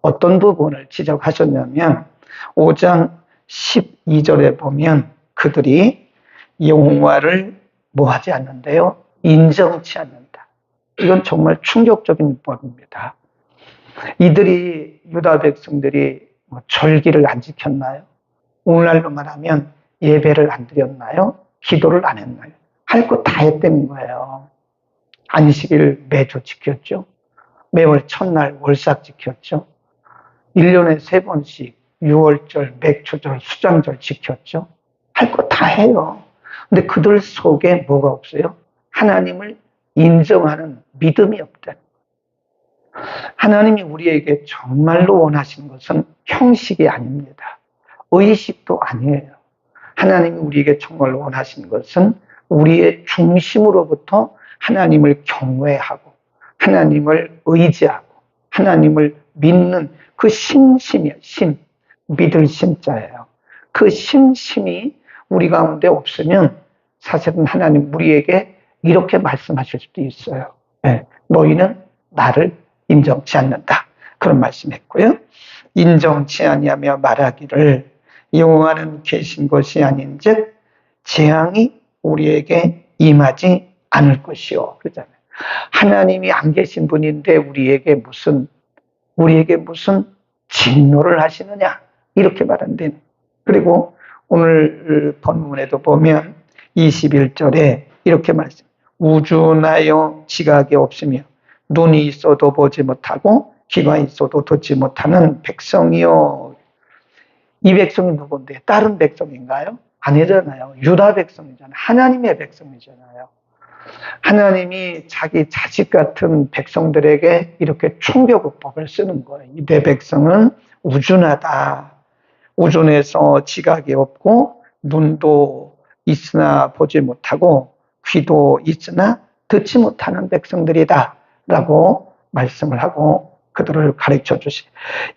어떤 부분을 지적하셨냐면 5장 12절에 보면 그들이 여호와를 뭐하지 않는데요? 인정치 않는다. 이건 정말 충격적인 법입니다. 이들이 유다 백성들이 절기를 안 지켰나요? 오늘날로 말하면 예배를 안 드렸나요? 기도를 안 했나요? 할 거 다 했다는 거예요. 안식일 매주 지켰죠. 매월 첫날 월삭 지켰죠. 1년에 3번씩 유월절, 맥주절, 수장절 지켰죠. 할 거 다 해요. 근데 그들 속에 뭐가 없어요? 하나님을 인정하는 믿음이 없다. 하나님이 우리에게 정말로 원하시는 것은 형식이 아닙니다. 의식도 아니에요. 하나님이 우리에게 정말 원하시는 것은 우리의 중심으로부터 하나님을 경외하고 하나님을 의지하고 하나님을 믿는 그 신심이에요. 믿을 심자예요. 그 신심이 우리 가운데 없으면 사실은 하나님 우리에게 이렇게 말씀하실 수도 있어요. 네, 너희는 나를 인정치 않는다. 그런 말씀했고요. 인정치 아니하며 말하기를 여호와는 계신 것이 아닌즉 재앙이 우리에게 임하지 않을 것이요. 그러잖아요. 하나님이 안 계신 분인데 우리에게 무슨 진노를 하시느냐 이렇게 말한대요. 그리고 오늘 본문에도 보면 21절에 이렇게 말씀. 우주나여 지각이 없으며 눈이 있어도 보지 못하고 귀가 있어도 듣지 못하는 백성이요. 이 백성이 누군데? 다른 백성인가요? 아니잖아요. 유다 백성이잖아요. 하나님의 백성이잖아요. 하나님이 자기 자식 같은 백성들에게 이렇게 충격법을 쓰는 거예요. 내 백성은 우준하다. 우준해서 지각이 없고 눈도 있으나 보지 못하고 귀도 있으나 듣지 못하는 백성들이다 라고 말씀을 하고 그들을 가르쳐 주시.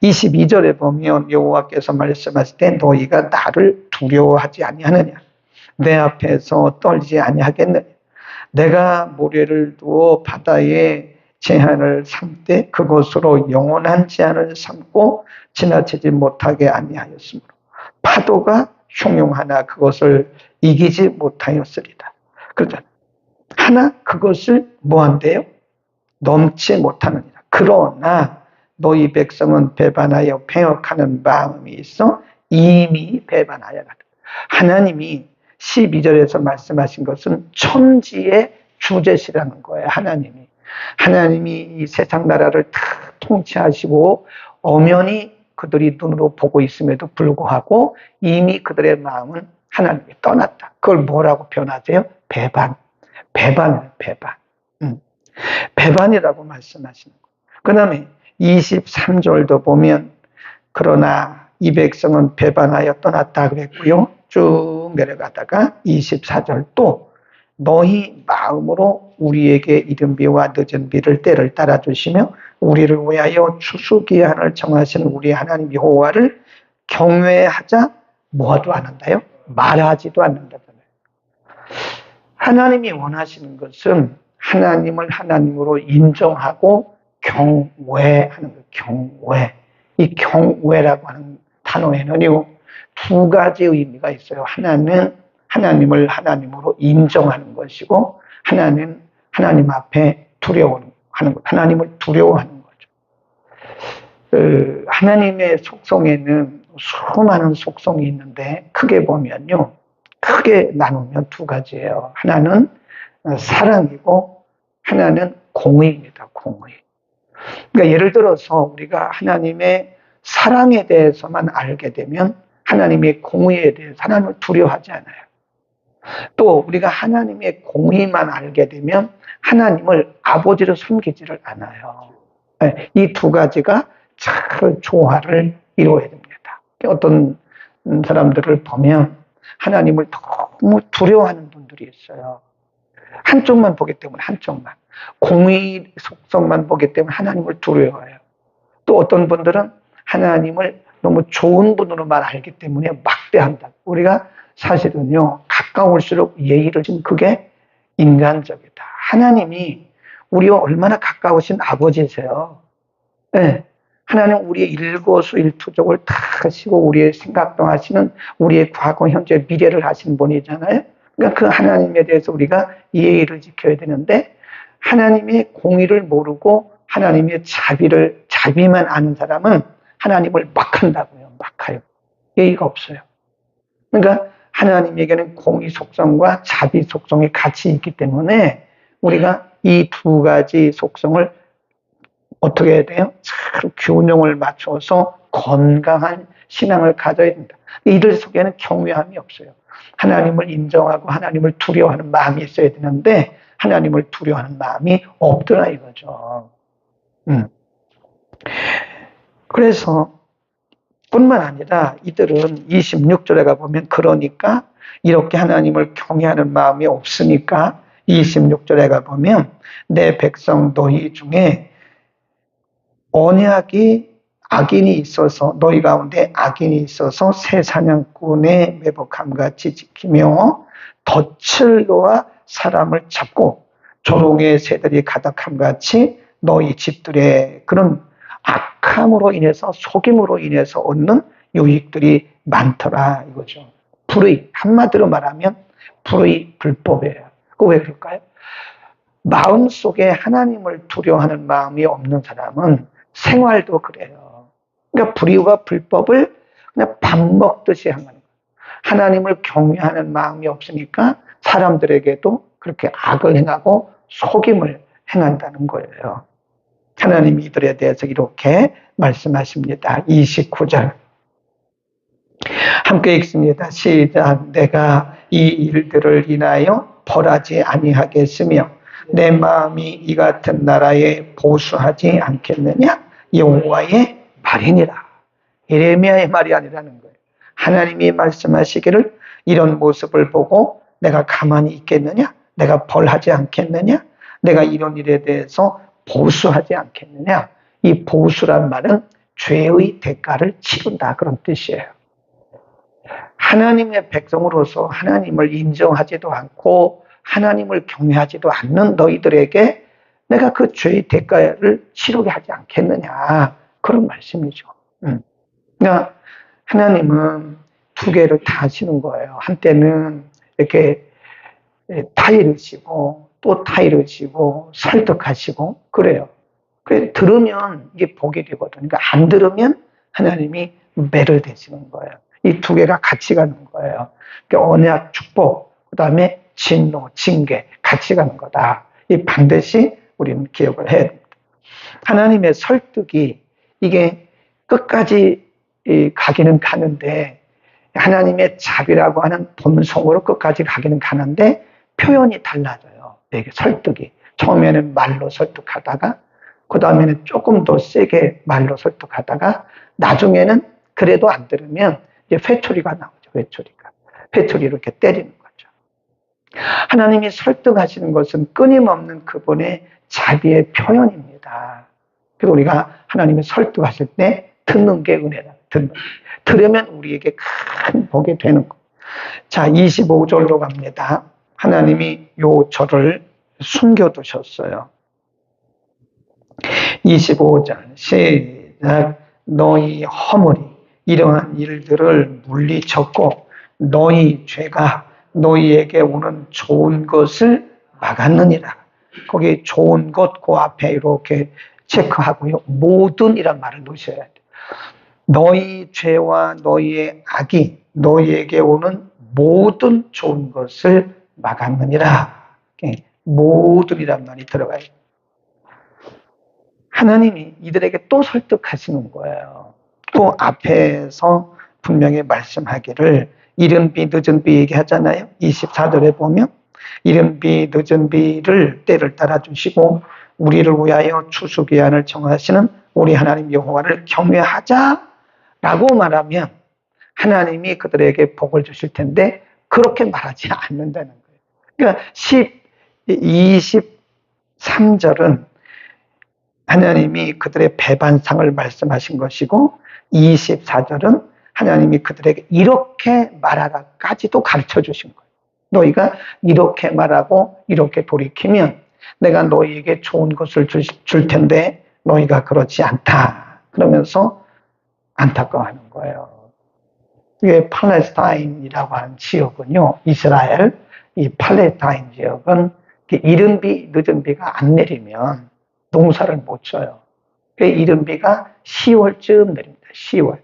22절에 보면 여호와께서 말씀하실 때 너희가 나를 두려워하지 아니하느냐, 내 앞에서 떨지 아니하겠느냐, 내가 모래를 두어 바다에 제한을 삼되 그것으로 영원한 제한을 삼고 지나치지 못하게 아니하였으므로 파도가 흉용하나 그것을 이기지 못하였으리다. 그러자 하나 그것을 뭐한대요? 넘지 못하느니라. 그러나 너희 백성은 배반하여 폐역하는 마음이 있어 이미 배반하여라. 하나님이 12절에서 말씀하신 것은 천지의 주제시라는 거예요. 하나님이 이 세상 나라를 다 통치하시고 엄연히 그들이 눈으로 보고 있음에도 불구하고 이미 그들의 마음은 하나님이 떠났다. 그걸 뭐라고 표현하세요? 배반. 배반이라고 말씀하시는 거예요. 그 다음에 23절도 보면 그러나 이 백성은 배반하여 떠났다 그랬고요. 쭉 내려가다가 24절 또 너희 마음으로 우리에게 이른 비와 늦은 비를 때를 따라주시며 우리를 위하여 추수기한을 정하시는 우리 하나님 여호와를 경외하자 뭐도 안 한다요? 말하지도 않는다잖아요. 하나님이 원하시는 것은 하나님을 하나님으로 인정하고 경외하는 거예요. 경외. 이 경외라고 하는 단어에는요, 두 가지 의미가 있어요. 하나는 하나님을 하나님으로 인정하는 것이고, 하나는 하나님 앞에 두려워하는 것, 하나님을 두려워하는 거죠. 하나님의 속성에는 수많은 속성이 있는데, 크게 보면요, 크게 나누면 두 가지예요. 하나는 사랑이고, 하나는 공의입니다. 공의. 그러니까 예를 들어서 우리가 하나님의 사랑에 대해서만 알게 되면 하나님의 공의에 대해서 하나님을 두려워하지 않아요. 또 우리가 하나님의 공의만 알게 되면 하나님을 아버지로 섬기지를 않아요. 이 두 가지가 잘 조화를 이루어야 됩니다. 어떤 사람들을 보면 하나님을 너무 두려워하는 분들이 있어요. 한쪽만 보기 때문에 한쪽만. 공의 속성만 보기 때문에 하나님을 두려워해요. 또 어떤 분들은 하나님을 너무 좋은 분으로만 알기 때문에 막대한다. 우리가 사실은요, 가까울수록 예의를 지금 그게 인간적이다. 하나님이 우리와 얼마나 가까우신 아버지세요. 네. 하나님 우리의 일거수일투족을 다 하시고 우리의 생각도 하시는, 우리의 과거, 현재, 미래를 하시는 분이잖아요. 그러니까 그 하나님에 대해서 우리가 예의를 지켜야 되는데, 하나님의 공의를 모르고 하나님의 자비만 아는 사람은 하나님을 막 한다고요. 막 해요. 예의가 없어요. 그러니까 하나님에게는 공의 속성과 자비 속성이 같이 있기 때문에 우리가 이 두 가지 속성을 어떻게 해야 돼요? 잘 균형을 맞춰서 건강한 신앙을 가져야 된다. 이들 속에는 경외함이 없어요. 하나님을 인정하고 하나님을 두려워하는 마음이 있어야 되는데 하나님을 두려워하는 마음이 없더라 이거죠. 그래서 뿐만 아니라 이들은 26절에 가보면, 그러니까 이렇게 하나님을 경외하는 마음이 없으니까 26절에 가보면 내 백성 너희 중에 언약이 악인이 있어서, 너희 가운데 악인이 있어서 새 사냥꾼의 매복함같이 지키며 덫을 놓아 사람을 잡고 조롱의 새들이 가득함같이 너희 집들의 그런 악함으로 인해서, 속임으로 인해서 얻는 유익들이 많더라 이거죠. 불의, 한마디로 말하면 불의, 불법이에요. 그거 왜 그럴까요? 마음속에 하나님을 두려워하는 마음이 없는 사람은 생활도 그래요. 그러니까 불의와 불법을 그냥 밥 먹듯이 하는 거예요. 하나님을 경외하는 마음이 없으니까 사람들에게도 그렇게 악을 행하고 속임을 행한다는 거예요. 하나님이 이들에 대해서 이렇게 말씀하십니다. 29절 함께 읽습니다. 시작. 내가 이 일들을 인하여 벌하지 아니하겠으며 내 마음이 이 같은 나라에 보수하지 않겠느냐? 여호와의 말이니라. 예레미야의 말이 아니라는 거예요. 하나님이 말씀하시기를 이런 모습을 보고 내가 가만히 있겠느냐? 내가 벌하지 않겠느냐? 내가 이런 일에 대해서 보수하지 않겠느냐? 이 보수란 말은 죄의 대가를 치른다, 그런 뜻이에요. 하나님의 백성으로서 하나님을 인정하지도 않고 하나님을 경외하지도 않는 너희들에게 내가 그 죄의 대가를 치르게 하지 않겠느냐, 그런 말씀이죠. 그러니까 하나님은 두 개를 다 하시는 거예요. 한때는 이렇게 타이르시고 또 타이르시고 설득하시고 그래요. 그래 들으면 이게 복이 되거든요. 그러니까 안 들으면 하나님이 매를 대시는 거예요. 이 두 개가 같이 가는 거예요. 그러니까 언약, 축복, 그 다음에 진노, 징계 같이 가는 거다. 이 반드시 우리는 기억을 해야 됩니다. 하나님의 설득이 이게 끝까지 가기는 가는데, 하나님의 자비라고 하는 본성으로 끝까지 가기는 가는데 표현이 달라져요. 이게 설득이 처음에는 말로 설득하다가 그 다음에는 조금 더 세게 말로 설득하다가 나중에는 그래도 안 들으면 이제 회초리가 나오죠. 회초리 이렇게 때리는 거죠. 하나님이 설득하시는 것은 끊임없는 그분의 자비의 표현입니다. 그래서 우리가 하나님이 설득하실 때 듣는 게 은혜다. 들으면 우리에게 큰 복이 되는 거. 자, 25절로 갑니다. 하나님이 요 절을 숨겨두셨어요. 25절 시작. 너희 허물이 이러한 일들을 물리쳤고 너희 죄가 너희에게 오는 좋은 것을 막았느니라. 거기 좋은 것 그 앞에 이렇게 체크하고요. 모든이란 말을 넣으셔야 돼요. 너희 죄와 너희의 악이 너희에게 오는 모든 좋은 것을 막았느니라. 모든이란 말이 들어가요. 하나님이 이들에게 또 설득하시는 거예요. 또 앞에서 분명히 말씀하기를 이른 비 늦은 비 얘기하잖아요. 24절에 보면 이른 비 늦은 비를 때를 따라 주시고 우리를 위하여 추수기한을 정하시는 우리 하나님 여호와를 경외하자라고 말하면 하나님이 그들에게 복을 주실 텐데 그렇게 말하지 않는다는 거예요. 그러니까 23절은 하나님이 그들의 배반상을 말씀하신 것이고 24절은 하나님이 그들에게 이렇게 말하라까지도 가르쳐 주신 거예요. 너희가 이렇게 말하고 이렇게 돌이키면 내가 너희에게 좋은 것을 줄 텐데 너희가 그렇지 않다. 그러면서 안타까워하는 거예요. 이게 팔레스타인이라고 하는 지역은요, 이스라엘, 이 팔레스타인 지역은 이른 비, 늦은 비가 안 내리면 농사를 못 져요. 그 이른 비가 10월쯤 내립니다. 10월,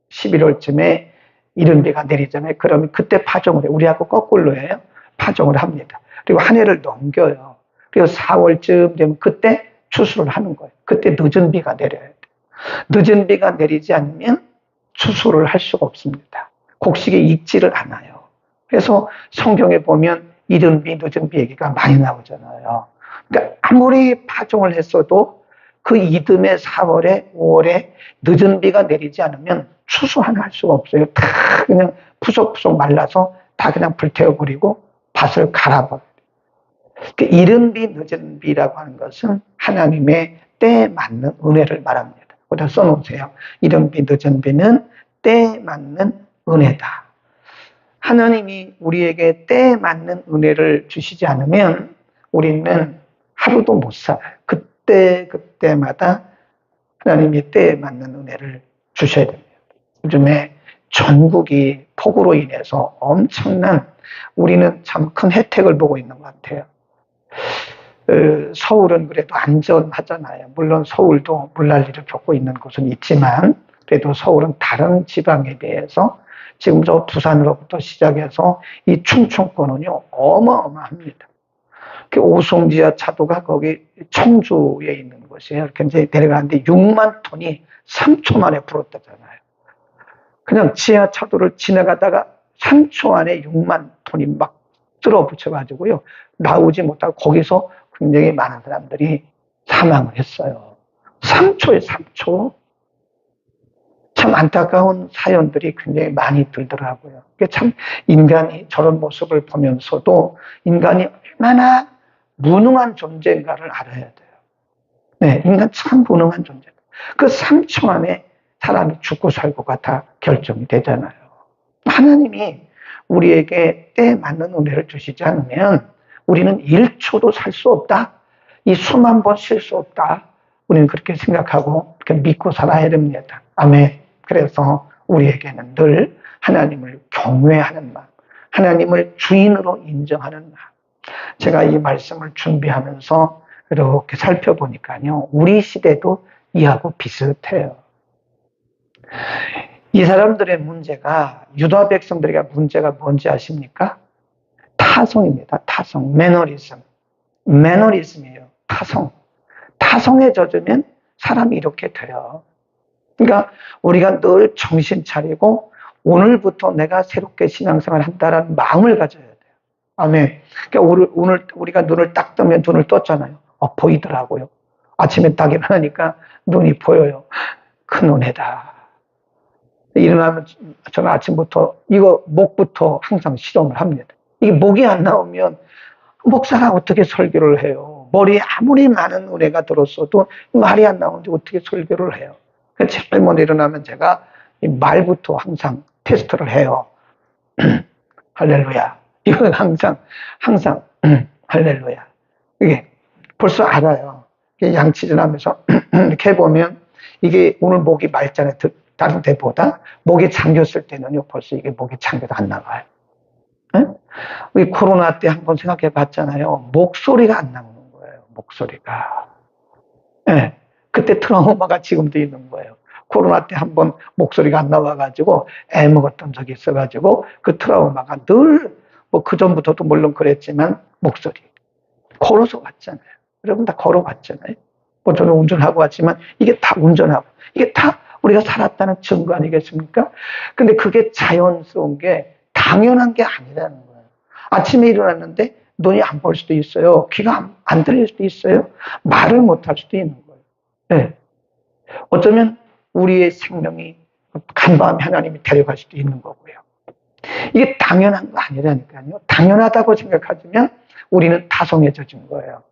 11월쯤에 이른 비가 내리잖아요. 그러면 그때 파종을 해요. 우리하고 거꾸로 해요. 파종을 합니다. 그리고 한 해를 넘겨요. 그리고 4월쯤 되면 그때 추수를 하는 거예요. 그때 늦은 비가 내려야 돼요. 늦은 비가 내리지 않으면 추수를 할 수가 없습니다. 곡식이 익지를 않아요. 그래서 성경에 보면 이른 비, 늦은 비 얘기가 많이 나오잖아요. 그러니까 아무리 파종을 했어도 그 이듬해 4월에 5월에 늦은 비가 내리지 않으면 추수 하나 할 수가 없어요. 다 그냥 푸석푸석 말라서 다 그냥 불태워버리고 밭을 갈아버려요. 그 이른 비, 늦은 비라고 하는 것은 하나님의 때에 맞는 은혜를 말합니다. 거기다 써놓으세요. 이른 비, 늦은 비는 때에 맞는 은혜다. 하나님이 우리에게 때에 맞는 은혜를 주시지 않으면 우리는 하루도 못 살아요. 그때마다 하나님이 때에 맞는 은혜를 주셔야 됩니다. 요즘에 전국이 폭우로 인해서 엄청난, 우리는 참 큰 혜택을 보고 있는 것 같아요. 서울은 그래도 안전하잖아요. 물론 서울도 물난리를 겪고 있는 곳은 있지만 그래도 서울은 다른 지방에 비해서 지금 저 부산으로부터 시작해서 이 충청권은요 어마어마합니다. 오송 지하차도가 거기 청주에 있는 곳이에요. 이렇게 이제 내려가는데 6만 톤이 3초 만에 불었다잖아요. 그냥 지하차도를 지나가다가 3초 안에 6만 톤이 막 쓸어붙여가지고요 나오지 못하고 거기서 굉장히 많은 사람들이 사망을 했어요. 3초에 3초. 참 안타까운 사연들이 굉장히 많이 들더라고요. 참 인간이 저런 모습을 보면서도 인간이 얼마나 무능한 존재인가를 알아야 돼요. 네, 인간 참 무능한 존재. 그 3초 안에 사람이 죽고 살고가 다 결정이 되잖아요. 하나님이 우리에게 때에 맞는 은혜를 주시지 않으면 우리는 1초도 살 수 없다. 이 수만 번 쉴 수 없다. 우리는 그렇게 생각하고 그렇게 믿고 살아야 됩니다. 아멘. 그래서 우리에게는 늘 하나님을 경외하는 마음, 하나님을 주인으로 인정하는 마음. 제가 이 말씀을 준비하면서 이렇게 살펴보니까요, 우리 시대도 이하고 비슷해요. 이 사람들의 문제가, 유다 백성들에게 문제가 뭔지 아십니까? 타성입니다. 타성, 매너리즘이에요. 타성에 젖으면 사람이 이렇게 돼요. 그러니까 우리가 늘 정신 차리고 오늘부터 내가 새롭게 신앙생활을 한다라는 마음을 가져야 돼요. 아멘. 그러니까 오늘 우리가 눈을 딱 뜨면 눈을 떴잖아요. 보이더라고요. 아침에 딱 일어나니까 눈이 보여요. 큰 은혜다. 일어나면 저는 아침부터 이거 목부터 항상 실험을 합니다. 이게 목이 안 나오면 목사가 어떻게 설교를 해요? 머리에 아무리 많은 은혜가 들었어도 말이 안 나오는데 어떻게 설교를 해요? 제일 먼저 일어나면 제가 이 말부터 항상 테스트를 해요. 할렐루야. 이건 항상 할렐루야. 이게 벌써 알아요. 양치질 하면서 이렇게 해보면 이게 오늘 목이 맑잖아요. 다른 때보다 목이 잠겼을 때는요 벌써 이게 목이 잠겨도 안 나가요. 우리 코로나 때 한번 생각해 봤잖아요. 목소리가 안 나오는 거예요. 목소리가. 네. 그때 트라우마가 지금도 있는 거예요. 코로나 때 한번 목소리가 안 나와가지고 애먹었던 적이 있어가지고 그 트라우마가 늘 뭐 그전부터도 물론 그랬지만 목소리. 걸어서 왔잖아요. 여러분 다 걸어왔잖아요. 뭐 저는 운전하고 왔지만 이게 다 운전하고 이게 다 우리가 살았다는 증거 아니겠습니까? 근데 그게 자연스러운 게 당연한 게 아니라는 거예요. 아침에 일어났는데 눈이 안 보일 수도 있어요. 귀가 안 들릴 수도 있어요. 말을 못 할 수도 있는 거예요. 네. 어쩌면 우리의 생명이 간밤에 하나님이 데려갈 수도 있는 거고요. 이게 당연한 거 아니라니까요. 당연하다고 생각하면 우리는 다성해져진 거예요.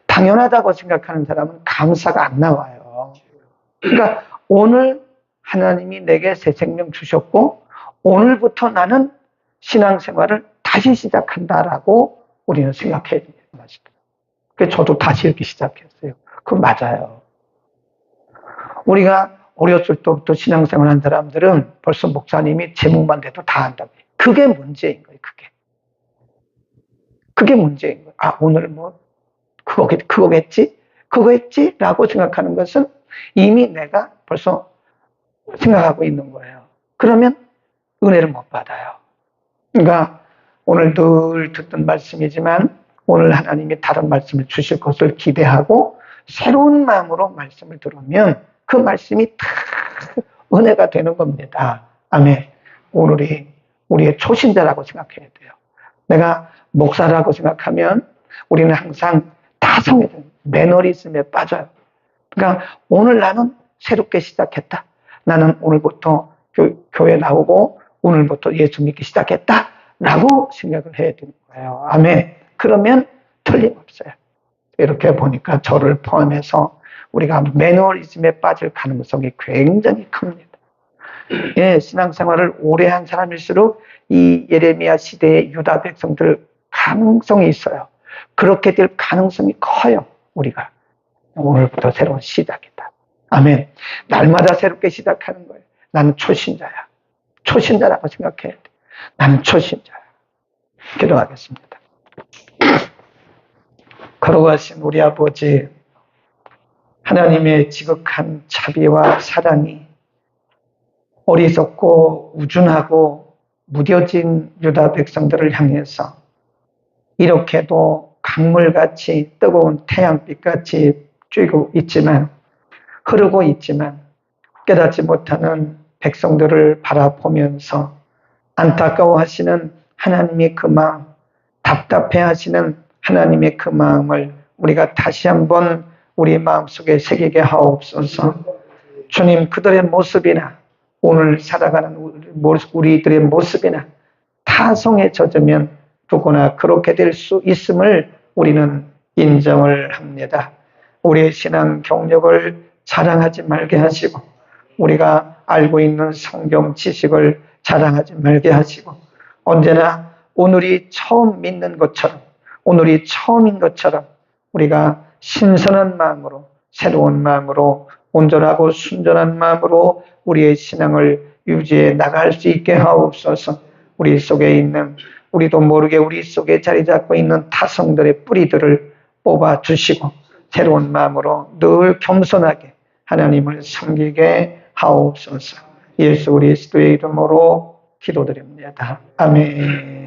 당연하다고 생각하는 사람은 감사가 안 나와요. 그러니까 오늘 하나님이 내게 새 생명 주셨고 오늘부터 나는 신앙생활을 다시 시작한다라고 우리는 생각해야 됩니다. 그래서 저도 다시 이렇게 시작했어요. 그거 맞아요. 우리가 어렸을 때부터 신앙생활 한 사람들은 벌써 목사님이 제목만 돼도 다 안다고 해요. 그게 문제인 거예요, 그게 문제인 거예요. 아, 오늘 뭐, 그거겠지? 그거겠지? 라고 생각하는 것은 이미 내가 벌써 생각하고 있는 거예요. 그러면 은혜를 못 받아요. 그러니까 오늘 늘 듣던 말씀이지만 오늘 하나님이 다른 말씀을 주실 것을 기대하고 새로운 마음으로 말씀을 들으면 그 말씀이 다 은혜가 되는 겁니다. 아멘. 오늘이 우리의 초신자라고 생각해야 돼요. 내가 목사라고 생각하면 우리는 항상 타성에 매너리즘에 빠져요. 그러니까 오늘 나는 새롭게 시작했다. 나는 오늘부터 교회 나오고 오늘부터 예수 믿기 시작했다. 라고 생각을 해야 되는 거예요. 아멘. 그러면 틀림없어요. 이렇게 보니까 저를 포함해서 우리가 매너리즘에 빠질 가능성이 굉장히 큽니다. 예, 신앙생활을 오래 한 사람일수록 이 예레미야 시대의 유다 백성들 가능성이 있어요. 그렇게 될 가능성이 커요. 우리가 오늘부터 새로운 시작이다. 아멘. 날마다 새롭게 시작하는 거예요. 나는 초신자야. 초신자라고 생각해야 돼. 나는 초신자야. 기도하겠습니다. 걸어가신 우리 아버지, 하나님의 지극한 자비와 사랑이 어리석고 우준하고 무뎌진 유다 백성들을 향해서 이렇게도 강물같이 뜨거운 태양빛같이 쬐고 있지만, 흐르고 있지만 깨닫지 못하는 백성들을 바라보면서 안타까워하시는 하나님의 그 마음, 답답해하시는 하나님의 그 마음을 우리가 다시 한번 우리 마음속에 새기게 하옵소서. 주님, 그들의 모습이나 오늘 살아가는 우리들의 모습이나 타성에 젖으면 누구나 그렇게 될 수 있음을 우리는 인정을 합니다. 우리의 신앙 경력을 자랑하지 말게 하시고 우리가 알고 있는 성경 지식을 자랑하지 말게 하시고 언제나 오늘이 처음 믿는 것처럼 오늘이 처음인 것처럼 우리가 신선한 마음으로 새로운 마음으로 온전하고 순전한 마음으로 우리의 신앙을 유지해 나갈 수 있게 하옵소서. 우리 속에 있는 우리도 모르게 우리 속에 자리 잡고 있는 타성들의 뿌리들을 뽑아 주시고 새로운 마음으로 늘 겸손하게 하나님을 섬기게 하옵소서. 예수 그리스도의 이름으로 기도드립니다. 아멘.